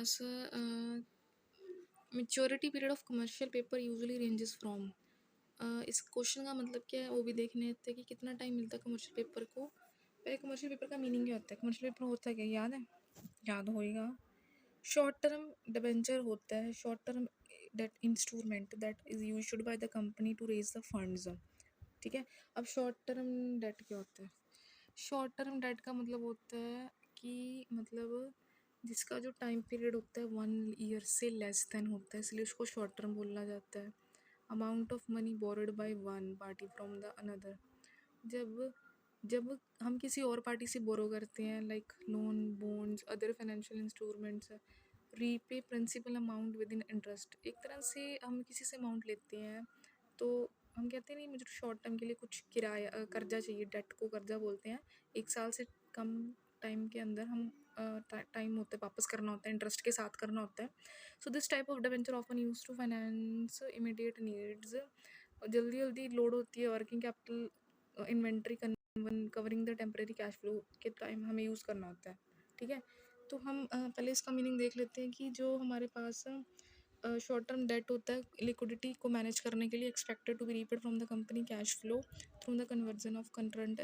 Pass maturity period of commercial paper usually ranges from. इस question का मतलब क्या है वो भी देखने थे कि कितना टाइम मिलता है कमर्शियल पेपर को। पहले कमर्शियल पेपर का मीनिंग क्या होता है? कमर्शियल पेपर होता है क्या, याद है? याद होएगा। शॉर्ट टर्म डिबेंचर होता है, short term debt instrument that is used by the company to raise the funds. ठीक है। अब शॉर्ट टर्म डेट क्या होता है? शॉर्ट टर्म डेट का मतलब होता है कि मतलब जिसका जो टाइम पीरियड होता है 1 ईयर से लेस देन होता है, इसलिए उसको शॉर्ट टर्म बोला जाता है। Amount of money borrowed by one party from the another. जब जब हम किसी और पार्टी से बोरो करते हैं, like loan, bonds, other financial instruments, repay principal amount within interest. एक तरह से हम किसी से अमाउंट लेते हैं तो हम कहते हैं नहीं मुझे शॉर्ट टर्म के लिए कुछ किराया कर्जा चाहिए, डेट को कर्जा बोलते हैं। 1 साल से कम टाइम के अंदर हम टाइम होता है वापस करना होता है, इंटरेस्ट के साथ करना होता है। So this type of debenture often use to finance immediate needs. जल्दी जल्दी लोड होती है working capital, inventory covering the temporary cash flow के टाइम हमें यूज़ करना होता है। ठीक है। तो हम पहले इसका मीनिंग देख लेते हैं कि जो हमारे पास शॉर्ट टर्म डेट होता है लिक्विडिटी को मैनेज करने के लिए, expected to be repaid from the company cash flow through the conversion of current